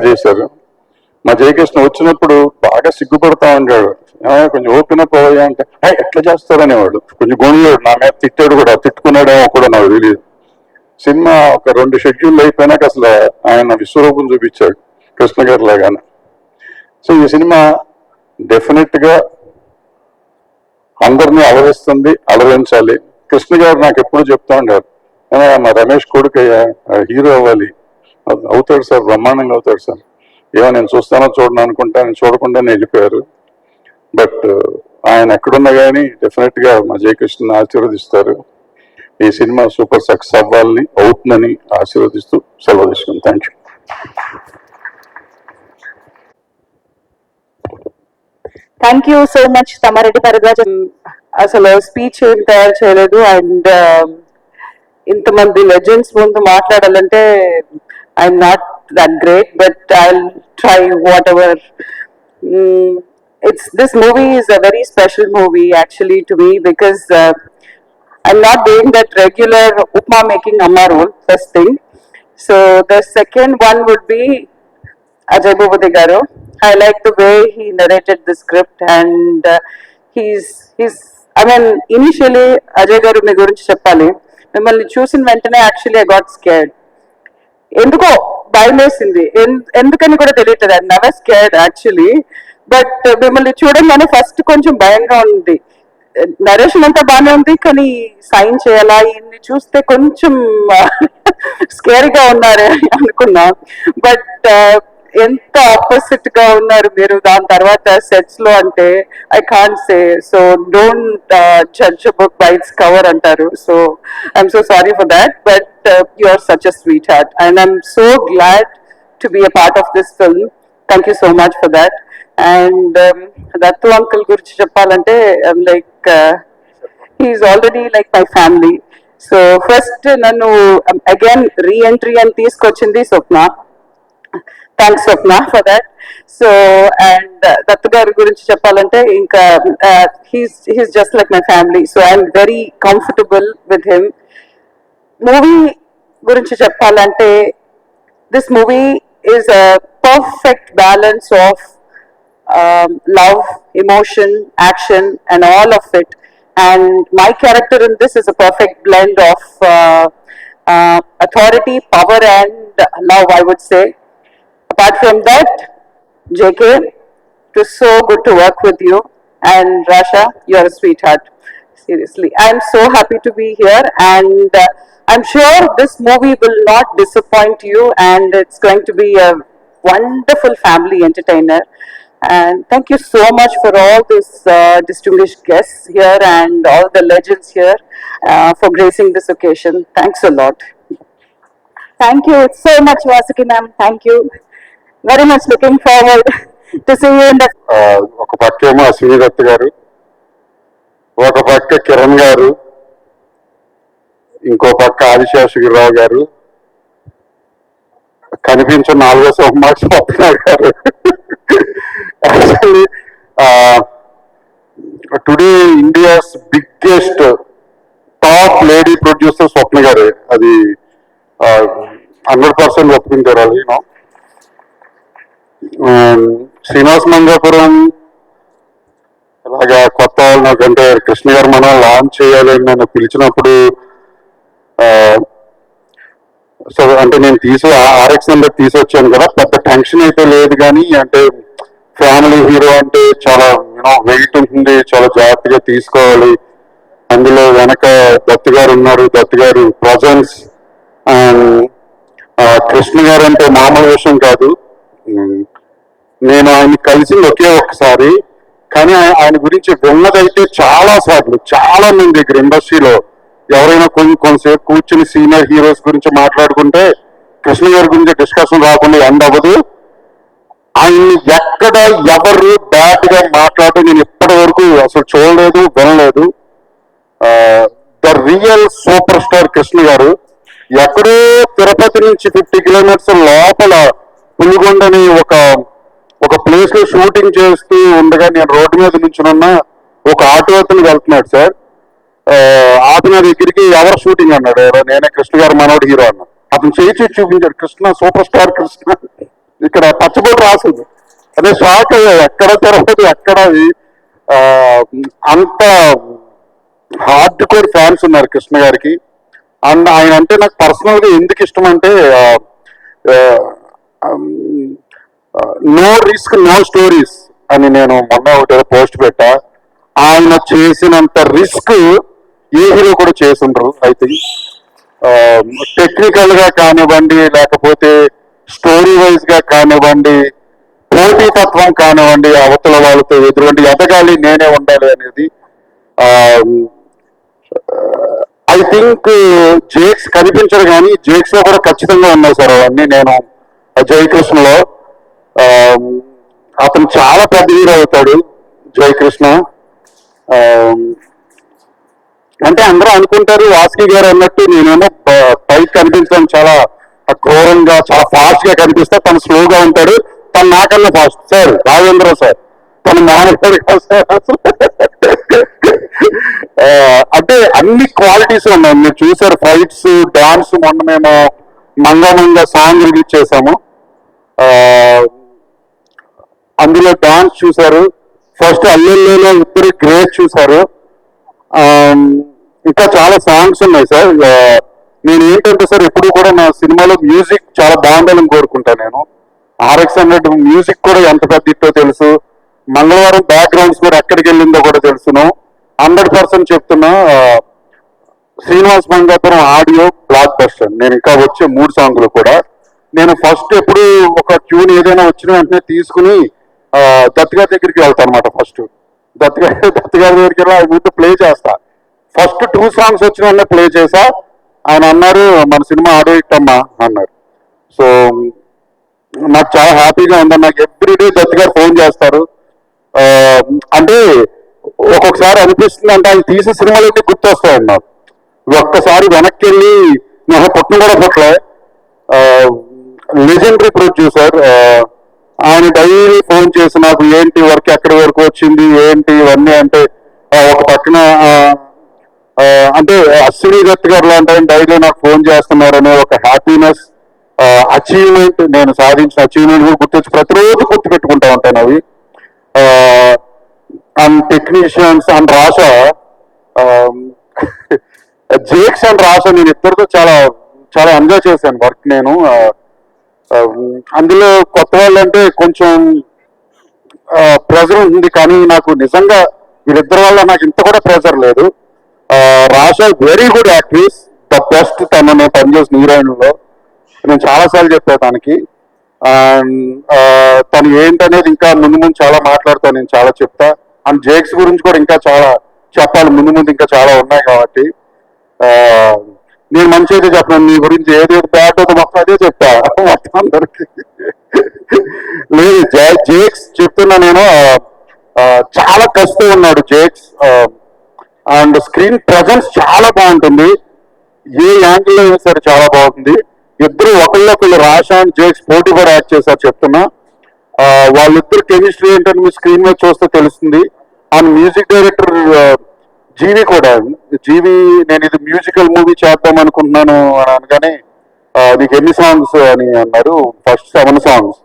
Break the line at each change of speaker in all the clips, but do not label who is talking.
చేశారు. మా జయకృష్ణ వచ్చినప్పుడు బాగా సిగ్గుపడతా ఉంటాడు. కొంచెం ఓపెన్ అప్ అవ్వయా అంటే ఎట్లా చేస్తారనేవాడు. కొంచెం గొనియాడు, నా మీద తిట్టాడు కూడా, తిట్టుకున్నాడేమో కూడా నాకు తెలియదు. సినిమా ఒక 2 షెడ్యూల్ అయిపోయినాక అసలు ఆయన విశ్వరూపం చూపించాడు కృష్ణ గారి లాగానే. సో ఈ సినిమా డెఫినెట్ గా అందరినీ అలరిస్తుంది, అలరించాలి. కృష్ణ గారు నాకు ఎప్పుడు చెప్తా ఉంటారు, మా రమేష్ కొడుకయ్యా హీరో అవ్వాలి, అవుతాడు సార్, బ్రహ్మాండంగా అవుతాడు సార్. ఏమో నేను చూస్తానో చూడను అనుకుంటాను, చూడకుండానే వెళ్ళిపోయారు. బట్ ఆయన ఎక్కడున్నా కానీ డెఫినెట్ గా మా జయకృష్ణ ఆశీర్వదిస్తారు. ఈ సినిమా సూపర్ సక్సెస్ అవ్వాలని, అవుతుందని ఆశీర్వదిస్తూ సెలవు తీసుకున్నాను. Thank you.
Thank you so much Tammareddy Bharadwaj. అసలు స్పీచ్ ఏం తయారు చేయలేదు. అండ్ ఇంతమంది లెజెండ్స్ ముందు మాట్లాడాలంటే I'm not that great, but I'll try what ever. This movie is a very special movie actually to me because I'm not doing that regular upma making amma role, first thing. So the second one would be Ajay Bhuvade garu. I like the way he narrated the script, and he's I mean, initially Ajay garu మీ గురించి చెప్పాలి, మిమ్మల్ని చూసిన వెంటనే actually I got scared. ఎందుకో భయం వేసింది, ఎందుకని కూడా తెలియట్లేదు. I never scared actually, but మిమ్మల్ని చూడంగానే ఫస్ట్ కొంచెం భయంగా ఉంది. నరేషన్ అంతా బాగానే ఉంది, కానీ సైన్ చేయాలా ఇన్ని చూస్తే కొంచెం స్కేరీగా ఉన్నారు అనుకున్నా. బట్ ఎంత ఆపోజిట్ గా ఉన్నారు మీరు దాని తర్వాత సెట్స్ లో అంటే I can't say. So don't judge a book by its cover అంటారు. So I'm so sorry for that, but you are such a sweet heart and I'm so glad to be a part of this film. Thank you so much for that. And Dattu uncle గురించి చెప్పాలంటే like he's already like my family. So first నన్ను again reentry అని తీసుకొచ్చింది Swapna. Thanks Swapna for that. So and Dattu గారి గురించి చెప్పాలంటే ఇంకా he's just like my family. So I'm very comfortable with him. Movie గురించి చెప్పాలంటే this movie is a perfect balance of love, emotion, action, and all of it. And my character in this is a perfect blend of authority, power, and love, I would say. Apart from that, JK, it was so good to work with you. And Rasha, you're a sweetheart. Seriously, I'm so happy to be here, and I'm sure this movie will not disappoint you, and it's going to be a wonderful family entertainer. And thank you so much for all these distinguished guests here and all the legends here for gracing this occasion. Thanks a lot. Thank you so much, Vasuki ma'am. Thank you. Very much looking forward to see you in the...
ఒక పక్కేమో అశ్విని దత్ గారు, ఒక పక్క కిరణ్ గారు, ఇంకో పక్క ఆదిశేషగిరిరావు గారు, కనిపించిన 4వ సోమవారం స్వప్న గారు. Actually, today India's biggest top lady producer Swapna garu, అది 100% ఒప్పుకుంటారు. అది శ్రీనివాస్ మంగాపురం అలాగా కొత్త వాళ్ళు నాకంటే కృష్ణ గారు మనం లాంచ్ చేయాలి అని నన్ను పిలిచినప్పుడు, సో అంటే నేను ఆర్ఎక్స్ నెంబర్ తీసుకొచ్చాను కదా, పెద్ద టెన్షన్ అయితే లేదు. కానీ అంటే ఫ్యామిలీ హీరో అంటే చాలా వెయిట్ ఉంటుంది, చాలా జాగ్రత్తగా తీసుకోవాలి. అందులో వెనక దత్తు గారు ఉన్నారు, దత్తు గారు ప్రజెన్స్. కృష్ణ గారు అంటే మామూలు విషయం కాదు. నేను ఆయన కలిసింది ఒకే ఒక్కసారి, కానీ ఆయన గురించి విన్నదైతే చాలా సార్లు, చాలా మంది దగ్గర ఇండస్ట్రీలో ఎవరైనా కొంతసేపు కూర్చుని సీనియర్ హీరోస్ గురించి మాట్లాడుకుంటే కృష్ణ గారి గురించి డిస్కషన్ రాకుండా ఎండ్ అవ్వదు. ఆయన్ని ఎక్కడ ఎవరు బ్యాడ్ గా మాట్లాడటం నేను ఇప్పటి వరకు అసలు చూడలేదు, వినలేదు. The real super star Krishna గారు. ఎక్కడో తిరుపతి నుంచి 50 కిలోమీటర్స్ లోపల పులిగొండని ఒక ప్లేస్ లో షూటింగ్ చేస్తూ ఉండగా నేను రోడ్డు మీద నుంచున్నా, ఒక ఆటో అతను వెళ్తున్నాడు సార్. ఆపిన దగ్గరికి ఎవరు షూటింగ్ అన్నాడు, నేనే కృష్ణ గారు మనోడు హీరో అన్నా. అతను చేసి చూపించాడు, కృష్ణ సూపర్ స్టార్ కృష్ణ. ఇక్కడ పచ్చబొట్టు రాసింది. అదే షాక్ అయ్యా, ఎక్కడ తిరుపతి ఎక్కడ ఆ, అంత హార్డ్ కోర్ ఫ్యాన్స్ ఉన్నారు కృష్ణ గారికి. అండ్ ఆయన అంటే నాకు పర్సనల్ గా ఎందుకు ఇష్టం అంటే నో రిస్క్ నో స్టోరీస్ అని నేను మొన్న ఒకటి పోస్ట్ పెట్టా. ఆయన చేసినంత రిస్క్ ఏ హీరో కూడా చేసుండ్రు. ఐ థింక్ టెక్నికల్ గా కానివ్వండి, లేకపోతే స్టోరీ వైజ్ గా కానివ్వండి, పోటీతత్వం కానివ్వండి, అవతల వాళ్ళతో ఎదురుండి ఎదగాలి, నేనే ఉండాలి అనేది. ఐ థింక్ జేక్స్ కనిపించరు కానీ జేక్స్ లో కూడా ఖచ్చితంగా ఉన్నాయి సార్ అవన్నీ. నేను జయకృష్ణలో అతను చాలా పెద్ద హీరో అవుతాడు జయకృష్ణ. అంటే అందరూ అనుకుంటారు వాసుకి గారు అన్నట్టు నేనేమో పైకి కనిపించడం చాలా క్రూరంగా చాలా ఫాస్ట్ గా కనిపిస్తా, తను స్లోగా ఉంటాడు. తను నాకన్నా ఫాస్ట్ సార్. రాజేంద్ర సార్ తను మానవుడు కాదు సార్ అసలు. అంటే అన్ని క్వాలిటీస్ ఉన్నాయి. మీరు చూసారు ఫైట్స్, డాన్స్. మొన్న మేము మంగమంగా సాంగ్ రిలీజ్ చేసాము, అందులో డాన్స్ చూసారు. ఫస్ట్ అల్లెల్లో ఇద్దరు గ్రేట్ చూసారు. ఇంకా చాలా సాంగ్స్ ఉన్నాయి సార్. నేను ఏంటంటే సార్ ఎప్పుడు కూడా నా సినిమాలో మ్యూజిక్ చాలా బాగుండాలని కోరుకుంటాను. నేను RX-100 మ్యూజిక్ కూడా ఎంత పెద్ద ఇట్టో తెలుసు. మంగళవారం బ్యాక్గ్రౌండ్స్ కూడా ఎక్కడికి వెళ్ళిందో కూడా తెలుసును. 100% చెప్తున్నా, Srinivas Mangapuram audio block buster. నేను ఇంకా వచ్చే 3 సాంగ్లు కూడా నేను ఫస్ట్ ఎప్పుడు ఒక ట్యూన్ ఏదైనా వచ్చిన వెంటనే తీసుకుని దత్తుగారి దగ్గరికి వెళ్తాను అనమాట. ఫస్ట్ దత్తుగారి దగ్గరికి వెళ్ళి ముందు ప్లే చేస్తా. ఫస్ట్ 2 సాంగ్స్ వచ్చిన వెంటనే ప్లే చేసా. ఆయన అన్నారు మన సినిమా ఆడియో ఇట్టమ్మా అన్నారు. సో నాకు చాలా హ్యాపీగా ఉందని. నాకు ఎవ్రీడే దత్తుగారు ఫోన్ చేస్తారు. అంటే ఒక్కొక్కసారి అనిపిస్తుంది అంటే ఆయన తీసే సినిమాలన్నీ గుర్తొస్తాయి నాకు. ఒక్కసారి వెనక్కి వెళ్ళి నాకు పుట్టిన కూడా పుట్టలే. లెజెండరీ ప్రొడ్యూసర్ ఆయన డైలీ ఫోన్ చేసి నాకు ఏంటి వర్క్ ఎక్కడి వరకు వచ్చింది ఏంటి ఇవన్నీ. అంటే ఒక పక్కన అంటే అశ్విని దత్ గారు లాంటి ఆయన డైలీ నాకు ఫోన్ చేస్తున్నారనే ఒక హ్యాపీనెస్, అచీవ్మెంట్, నేను సాధించిన అచీవ్మెంట్ కూడా గుర్తొచ్చి ప్రతిరోజు గుర్తు పెట్టుకుంటా ఉంటాను అవి. And technicians and Rasha, Jakes and Rasha నేను ఇద్దరితో చాలా చాలా ఎంజాయ్ చేశాను వర్క్. నేను అందులో కొత్త వాళ్ళు అంటే కొంచెం ప్రెజర్ ఉంది, కానీ నాకు నిజంగా వీళ్ళిద్దరి వల్ల నాకు ఇంత కూడా ప్రెజర్ లేదు. Rasha very good actress, the best. తను నేను పనిచేసిన హీరోయిన్లో నేను చాలాసార్లు చెప్పాను తనకి. అండ్ తను ఏంటనేది ఇంకా ముందు ముందు చాలా మాట్లాడతాను, నేను చాలా చెప్తా. అండ్ జేక్స్ గురించి కూడా ఇంకా చాలా చెప్పాలి, ముందు ముందు ఇంకా చాలా ఉన్నాయి కాబట్టి నేను మంచి అయితే చెప్పను. నీ గురించి ఏదేది బ్యాడ్ అవుతుందో మొత్తం అదే చెప్తా మొత్తం అందరికి. లేదు జేక్స్ చెప్తున్నా నేను, చాలా కష్టం ఉన్నాడు జేక్స్. అండ్ స్క్రీన్ ప్రజెన్స్ చాలా బాగుంటుంది, ఏ యాంగిల్లో అయినా సరే చాలా బాగుంటుంది. ఇద్దరు ఒకళ్ళొకళ్ళు రాష అండ్ జేక్స్ పోటీ కూడా యాక్ట్ చేశారు చెప్తున్నా. వాళ్ళిద్దరు కెమిస్ట్రీ ఏంటని మీ స్క్రీన్ మీద చూస్తే తెలుస్తుంది. అండ్ మ్యూజిక్ డైరెక్టర్ జీవి కూడా. జీవి నేను ఇది మ్యూజికల్ మూవీ చేద్దాం అనుకుంటున్నాను అని అనగానే నీకు ఎన్ని సాంగ్స్ అని అన్నారు. ఫస్ట్ 7 సాంగ్స్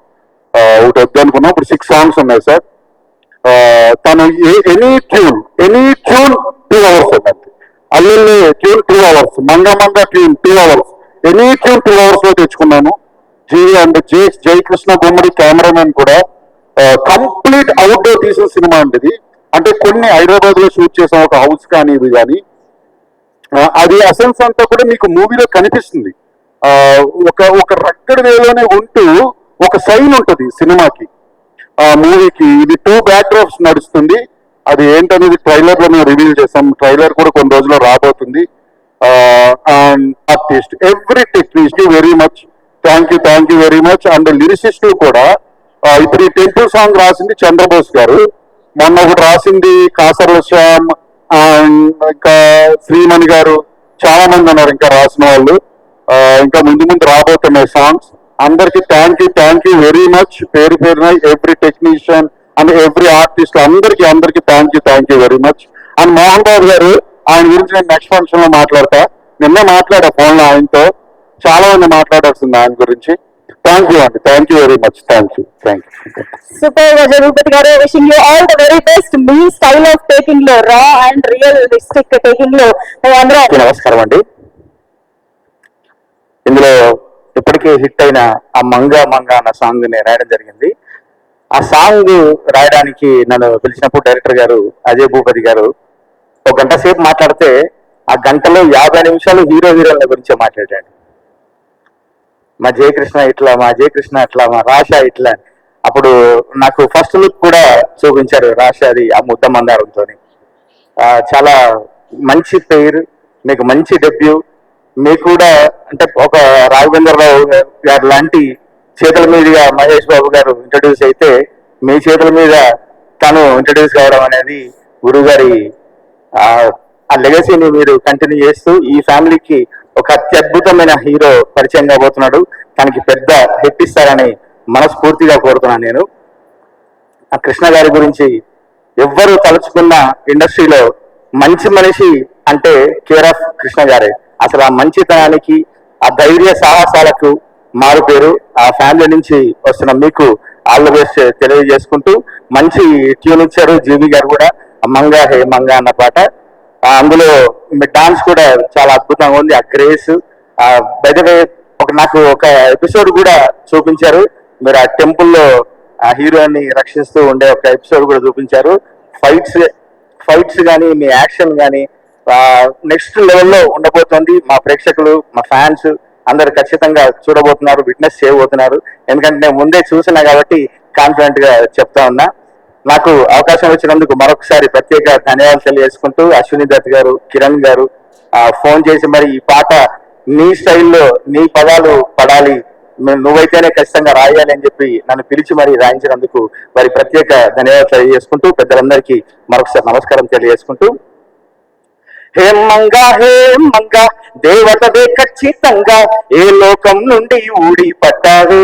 ఒకటి వద్దు అనుకున్నాం, ఇప్పుడు 6 సాంగ్స్ ఉన్నాయి సార్. తను ఎనీ ట్యూన్ 2 అవర్స్ అన్నది. అల్లెల్లి ట్యూన్ 2 అవర్స్, మంగ tune 2 hours, any tune 2 hours లో తెచ్చుకున్నాను. జీవి అండ్ జయకృష్ణ గుమ్మడి కెమెరామెన్ కూడా. కంప్లీట్ అవుట్డోర్ తీసిన సినిమా అండి ఇది. అంటే కొన్ని హైదరాబాద్ లో షూట్ చేసాం, ఒక హౌస్ కానీ ఇది కానీ. అది అసెన్స్ అంతా కూడా మీకు మూవీలో కనిపిస్తుంది. ఒక రక్కడి వేలోనే ఉంటూ ఒక సైన్ ఉంటుంది సినిమాకి, మూవీకి. ఇది 2 బ్యాక్డ్రాప్స్ నడుస్తుంది. అది ఏంటనేది ట్రైలర్ లో మేము రివీల్ చేసాం. ట్రైలర్ కూడా కొన్ని రోజుల్లో రాబోతుంది. Artist every technician very much thank you very much. And lyricist కూడా ఇప్పుడు ఈ టెంపుల్ సాంగ్ రాసింది చంద్రబోస్ గారు, మొన్న ఒకటి రాసింది కాసర్ల శ్యామ్, అండ్ ఇంకా శ్రీమణి గారు, చాలా మంది ఉన్నారు ఇంకా రాసిన వాళ్ళు. ఇంకా ముందు ముందు రాబోతున్నాయి సాంగ్స్. అందరికి థ్యాంక్ యూ వెరీ మచ్. పేరు పేరున every technician and every artist అందరికి thank you very much. And Mohan Babu గారు, ఆయన గురించి నేను నెక్స్ట్ ఫంక్షన్ లో మాట్లాడతా. నిన్నే మాట్లాడా ఫోన్ లో ఆయనతో, చాలా మంది మాట్లాడాల్సింది ఆయన గురించి. థ్యాంక్ యూ అండి, thank you very much, thank you.
Super Jagapati గారు, wishing you all the very best. మీ స్టైల్ ఆఫ్ టేకింగ్ లో, రా అండ్ రియలిస్టిక్ టేకింగ్ లో మేమందరం.
నమస్కారం అండి. ఇందులో ఇప్పటికే హిట్ అయిన ఆ మంగా మంగా అన్న సాంగ్ ని రాయడం జరిగింది. ఆ సాంగ్ రాయడానికి నన్ను పిలిచినప్పుడు డైరెక్టర్ గారు అజయ్ భూపతి గారు ఒక గంట సేపు మాట్లాడితే ఆ గంటలో 50 నిమిషాలు హీరోల గురించే మాట్లాడాడు. మా జయకృష్ణ ఇట్లా, మా జయకృష్ణ అట్లా, మా రాష ఇట్లా. అప్పుడు నాకు ఫస్ట్ లుక్ కూడా చూపించారు రాషాది ఆ ముద్ద మందారంతో. చాలా మంచి పేరు, మీకు మంచి డెబ్యూ. మీకు కూడా అంటే ఒక రాఘవేంద్రరావు గారు లాంటి చేతుల మీదుగా మహేష్ బాబు గారు ఇంట్రడ్యూస్ అయితే మీ చేతుల మీద తను ఇంట్రడ్యూస్ కావడం అనేది గురువు గారి ఆ లెగసీని మీరు కంటిన్యూ చేస్తూ ఈ ఫ్యామిలీకి ఒక అత్యద్భుతమైన హీరో పరిచయం కాబోతున్నాడు. తనకి పెద్ద హిట్ ఇస్తారని మనస్ఫూర్తిగా కోరుతున్నాను నేను. ఆ కృష్ణ గారి గురించి ఎవ్వరు తలుచుకున్న ఇండస్ట్రీలో మంచి మనిషి అంటే కేర్ ఆఫ్ కృష్ణ గారే. అసలు ఆ మంచితనానికి, ఆ ధైర్య సాహసాలకు మారు పేరు. ఆ ఫ్యామిలీ నుంచి వస్తున్న మీకు ఆల్ ద బెస్ట్ తెలియజేసుకుంటూ మంచి ట్యూన్ ఇచ్చారు జీవి గారు కూడా. మంగా హే మంగా అన్న పాట, అందులో మీ డాన్స్ కూడా చాలా అద్భుతంగా ఉంది. ఆ గ్రేస్ బై ద వే నాకు ఒక ఎపిసోడ్ కూడా చూపించారు. మీరు ఆ టెంపుల్లో ఆ హీరోని రక్షిస్తూ ఉండే ఒక ఎపిసోడ్ కూడా చూపించారు. ఫైట్స్ కానీ మీ యాక్షన్ కానీ నెక్స్ట్ లెవెల్లో ఉండబోతోంది. మా ప్రేక్షకులు, మా ఫ్యాన్స్ అందరు ఖచ్చితంగా చూడబోతున్నారు, విట్నెస్ చేయబోతున్నారు. ఎందుకంటే నేను ముందే చూసినా కాబట్టి కాన్ఫిడెంట్ గా చెప్తా ఉన్నా. నాకు అవకాశం వచ్చినందుకు మరొకసారి ప్రత్యేక ధన్యవాదాలు తెలియజేసుకుంటూ అశ్విని దత్ గారు, కిరణ్ గారు ఫోన్ చేసి మరి ఈ పాట నీ స్టైల్లో నీ పదాలు పడాలి, నువ్వైతేనే ఖచ్చితంగా రాయాలి అని చెప్పి నన్ను పిలిచి మరి రాయించినందుకు వారి ప్రత్యేక ధన్యవాదాలు తెలియజేసుకుంటూ పెద్దలందరికీ మరొకసారి నమస్కారం తెలియజేసుకుంటూ, హే మంగా దేవతవే ఖచ్చితంగా ఏ లోకం నుండి ఊడి పట్టావే.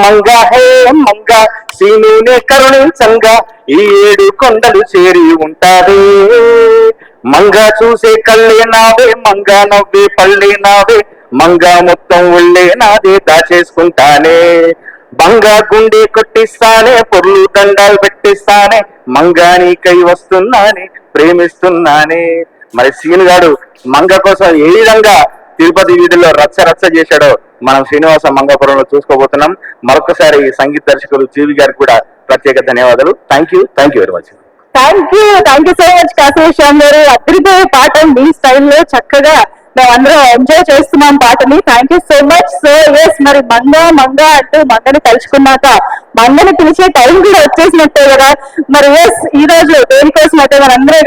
మంగా హే మంగా సీనునే కరుణించంగా ఈ 7 కొండలు చేరి ఉంటావే. మంగా చూసే కళ్ళే నావే, మంగా నవ్వే పళ్ళే నావే, మంగా మొత్తం ఒళ్ళే నాదే దాచేసుకుంటానే. బంగా గుండె కొట్టిస్తానే, పొర్లు దండాలు పెట్టిస్తానే, మంగా నీకై వస్తున్నానే, ప్రేమిస్తున్నానే. మరి సీను గారు మంగ కోసం ఏ విధంగా తిరుపతి వీధిలో రచ్చ చేశాడో మనం శ్రీనివాస మంగాపురంలో చూసుకోబోతున్నాం. మరొకసారి సంగీత దర్శకులు జీవి గారికి కూడా ప్రత్యేక ధన్యవాదాలు. Thank you very much.
Thank you so much Kasi Shyam గారు. అద్దరిపోయే పాట మీ స్టైల్లో చక్కగా మేమందరం ఎంజాయ్ చేస్తున్నాం పాటని. Thank you so much. So yes, మరి మంగా అంటూ మంగని తలుచుకున్నాక మంగని పిలిచే టైం కూడా వచ్చేసినట్టే కదా. మరి ఎస్, ఈ రోజు దేనికోసం అయితే మనందరూ